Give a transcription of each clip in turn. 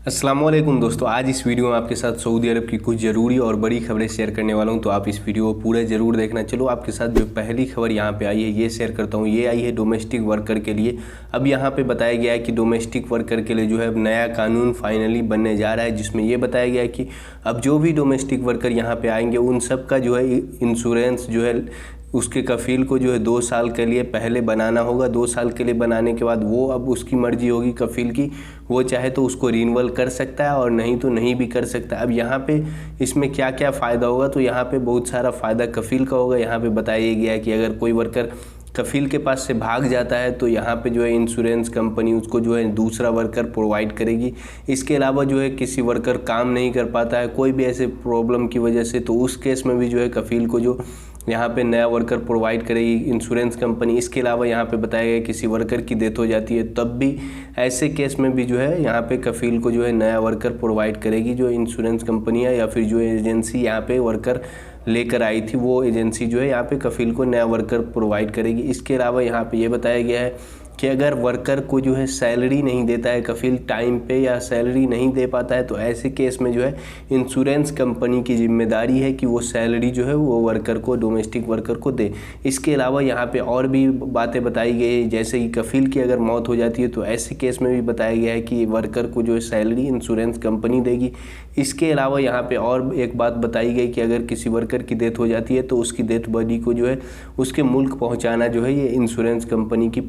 अस्सलामुअलैकुम दोस्तों, आज इस वीडियो में आपके साथ सऊदी अरब की कुछ ज़रूरी और बड़ी खबरें शेयर करने वाला हूं, तो आप इस वीडियो को पूरा ज़रूर देखना। चलो आपके साथ जो पहली खबर यहां पे आई है ये शेयर करता हूं। ये आई है डोमेस्टिक वर्कर के लिए। अब यहां पे बताया गया है कि डोमेस्टिक वर्कर के लिए जो है अब नया कानून फाइनली बनने जा रहा है, जिसमें ये बताया गया है कि अब जो भी डोमेस्टिक वर्कर यहाँ पर आएंगे उन सब का जो है इंश्योरेंस जो है उसके कफ़ील को जो है 2 साल के लिए पहले बनाना होगा। 2 साल के लिए बनाने के बाद वो अब उसकी मर्जी होगी कफ़ील की, वो चाहे तो उसको रिन्यूअल कर सकता है और नहीं तो नहीं भी कर सकता। अब यहाँ पे इसमें क्या क्या फ़ायदा होगा, तो यहाँ पे बहुत सारा फ़ायदा कफ़ील का होगा। यहाँ पे बताया गया है कि अगर कोई वर्कर कफ़ील के पास से भाग जाता है तो यहाँ पे जो है इंश्योरेंस कंपनी उसको जो है दूसरा वर्कर प्रोवाइड करेगी। इसके अलावा जो है किसी वर्कर काम नहीं कर पाता है कोई भी ऐसे प्रॉब्लम की वजह से, तो उस केस में भी जो है कफ़ील को जो यहाँ पे नया वर्कर प्रोवाइड करेगी इंश्योरेंस कंपनी। इसके अलावा यहाँ पे बताया गया किसी वर्कर की डेथ हो जाती है तब भी ऐसे केस में भी जो है यहाँ पे कफ़ील को जो है नया वर्कर प्रोवाइड करेगी जो इंश्योरेंस कंपनी है, या फिर जो एजेंसी यहाँ पे वर्कर लेकर आई थी वो एजेंसी जो है यहाँ पे कफ़ील को नया वर्कर प्रोवाइड करेगी। इसके अलावा यहाँ पे ये बताया गया है कि अगर वर्कर को जो है सैलरी नहीं देता है कफ़ील टाइम पे या सैलरी नहीं दे पाता है, तो ऐसे केस में जो है इंश्योरेंस कंपनी की जिम्मेदारी है कि वो सैलरी जो है वो वर्कर को, डोमेस्टिक वर्कर को दे। इसके अलावा यहाँ पे और भी बातें बताई गई, जैसे कि कफ़ील की अगर मौत हो जाती है तो ऐसे केस में भी बताया गया है कि वर्कर को जो है सैलरी इंश्योरेंस कंपनी देगी। इसके अलावा यहाँ पे और एक बात बताई गई कि अगर किसी वर्कर की डेथ हो जाती है तो उसकी डेथ बॉडी को जो है उसके मुल्क पहुँचाना जो है ये इंश्योरेंस कंपनी की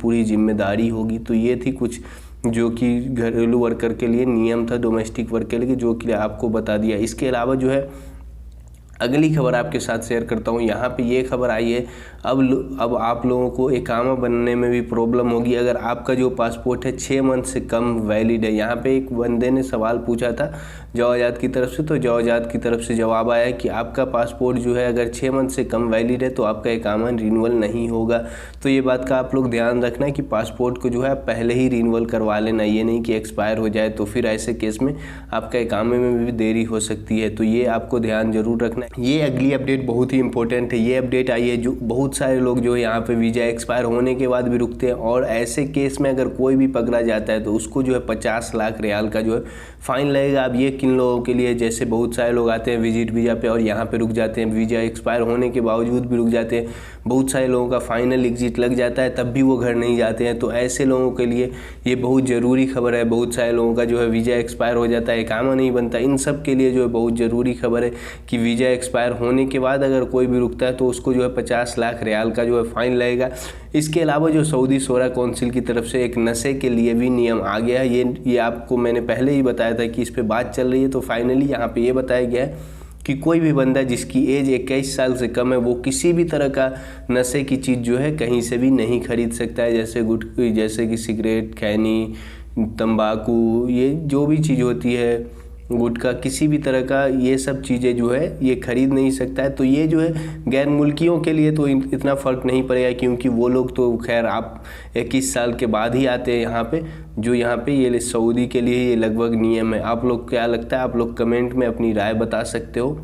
पूरी जिम्मेदारी होगी। तो ये थी कुछ जो कि घरेलू वर्कर के लिए नियम था डोमेस्टिक वर्कर के लिए, जो कि आपको बता दिया। इसके अलावा जो है अगली खबर आपके साथ शेयर करता हूँ। यहाँ पे ये खबर आई है अब आप लोगों को इकामा बनने में भी प्रॉब्लम होगी अगर आपका जो पासपोर्ट है 6 मंथ से कम वैलिड है। यहाँ पे एक बंदे ने सवाल पूछा था जवाजात की तरफ से, तो जवाजात की तरफ से जवाब आया कि आपका पासपोर्ट जो है अगर 6 मंथ से कम वैलिड है तो आपका इकामा रिन्यूअल नहीं होगा। तो ये बात का आप लोग ध्यान रखना है कि पासपोर्ट को जो है आप पहले ही रिन्यूअल करवा लेना, ये नहीं कि एक्सपायर हो जाए तो फिर ऐसे केस में आपका इकामे में भी देरी हो सकती है। तो ये आपको ध्यान जरूर रखना है। ये अगली अपडेट बहुत ही इंपॉर्टेंट है। ये अपडेट आई है जो बहुत सारे लोग जो यहाँ पे वीज़ा एक्सपायर होने के बाद भी रुकते हैं, और ऐसे केस में अगर कोई भी पकड़ा जाता है तो उसको जो है 50 लाख रियाल का जो है फ़ाइन लगेगा। अब ये किन लोगों के लिए, जैसे बहुत सारे लोग आते हैं विजिट वीज़ा पे और यहाँ पे रुक जाते हैं, वीज़ा एक्सपायर होने के बावजूद भी रुक जाते हैं। बहुत सारे लोगों का फाइनल एग्जिट लग जाता है तब भी वो घर नहीं जाते हैं। तो ऐसे लोगों के लिए ये बहुत ज़रूरी खबर है। बहुत सारे लोगों का जो है वीज़ा एक्सपायर हो जाता है, इकामा नहीं बनता, इन सब के लिए जो है बहुत ज़रूरी खबर है कि वीज़ा एक्सपायर होने के बाद अगर कोई भी रुकता है तो उसको जो है 50 लाख रियाल का जो है फ़ाइन लगेगा। इसके अलावा जो सऊदी शोरा काउंसिल की तरफ से एक नशे के लिए भी नियम आ गया है। ये आपको मैंने पहले ही बताया था कि इस पर बात चल रही है। तो फाइनली यहाँ पे ये बताया गया है कि कोई भी बंदा जिसकी एज 21 साल से कम है वो किसी भी तरह का नशे की चीज़ जो है कहीं से भी नहीं खरीद सकता है, जैसे कि सिगरेट, खैनी, तंबाकू, ये जो भी चीज़ होती है, गुटखा, किसी भी तरह का ये सब चीज़ें जो है ये खरीद नहीं सकता है। तो ये जो है गैर मुल्कियों के लिए तो इतना फ़र्क नहीं पड़ेगा, क्योंकि वो लोग तो खैर आप 21 साल के बाद ही आते हैं यहाँ पे। जो यहाँ पे ये सऊदी के लिए ये लगभग नियम है। आप लोग क्या लगता है, आप लोग कमेंट में अपनी राय बता सकते हो।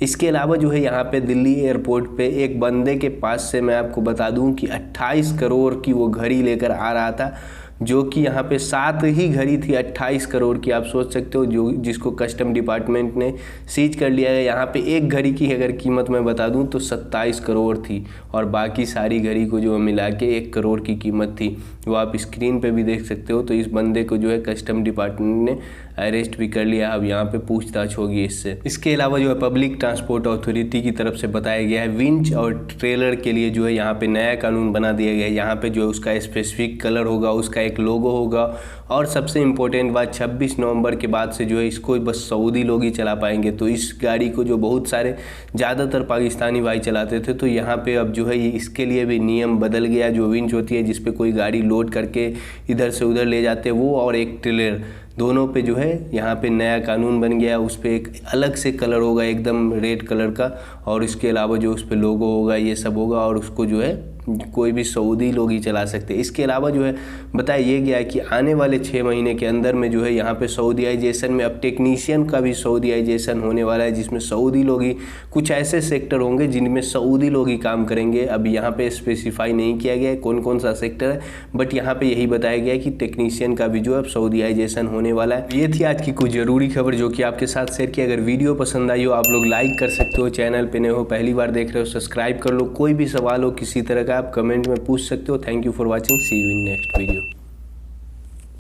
इसके अलावा जो है यहाँ पे दिल्ली एयरपोर्ट पे एक बंदे के पास से मैं आपको बता दूँ कि 28 करोड़ की वो घड़ी लेकर आ रहा था, जो कि यहाँ पे 7 ही घड़ी थी 28 करोड़ की। आप सोच सकते हो जो जिसको कस्टम डिपार्टमेंट ने सीज कर लिया है। यहाँ पे एक घड़ी की अगर कीमत मैं बता दूँ तो 27 करोड़ थी, और बाकी सारी घड़ी को जो मिला के 1 करोड़ की कीमत थी। वो आप स्क्रीन पे भी देख सकते हो। तो इस बंदे को जो है कस्टम डिपार्टमेंट ने अरेस्ट भी कर लिया। अब यहाँ पे पूछताछ होगी इससे। इसके अलावा जो है पब्लिक ट्रांसपोर्ट अथॉरिटी की तरफ से बताया गया है विंच और ट्रेलर के लिए जो है यहाँ पे नया कानून बना दिया गया है। यहाँ पे जो है उसका स्पेसिफिक कलर होगा, उसका एक लोगो होगा, और सबसे इम्पोर्टेंट बात 26 नवंबर के बाद से जो है इसको बस सऊदी लोग ही चला पाएंगे। तो इस गाड़ी को जो बहुत सारे ज़्यादातर पाकिस्तानी भाई चलाते थे, तो यहाँ पे अब जो है इसके लिए भी नियम बदल गया। जो विंच होती है जिसपे कोई गाड़ी लोड करके इधर से उधर ले जाते हैं वो, और एक ट्रेलर, दोनों पे जो है यहाँ पे नया कानून बन गया। उस पर एक अलग से कलर होगा एकदम रेड कलर का, और इसके अलावा जो उस पर लोगो होगा ये सब होगा, और उसको जो है कोई भी सऊदी लोग ही चला सकते हैं। इसके अलावा जो है बताया ये गया है कि आने वाले 6 महीने के अंदर में जो है यहाँ पे सऊदीयाइजेशन में अब टेक्नीशियन का भी सऊदीयाइजेशन होने वाला है, जिसमें सऊदी लोग ही कुछ ऐसे सेक्टर होंगे जिनमें सऊदी लोग ही काम करेंगे। अब यहाँ पे स्पेसिफाई नहीं किया गया है कौन कौन सा सेक्टर है, बट यहाँ पे यही बताया गया है कि टेक्नीशियन का भी जो है अब सऊदीयाइजेशन होने वाला है। ये थी आज की कुछ ज़रूरी खबर जो कि आपके साथ शेयर की। अगर वीडियो पसंद आई हो आप लोग लाइक कर सकते हो, चैनल पे नए हो पहली बार देख रहे हो सब्सक्राइब कर लो। कोई भी सवाल हो किसी तरह का आप कमेंट में पूछ सकते हो। Thank you for watching, see you in next video.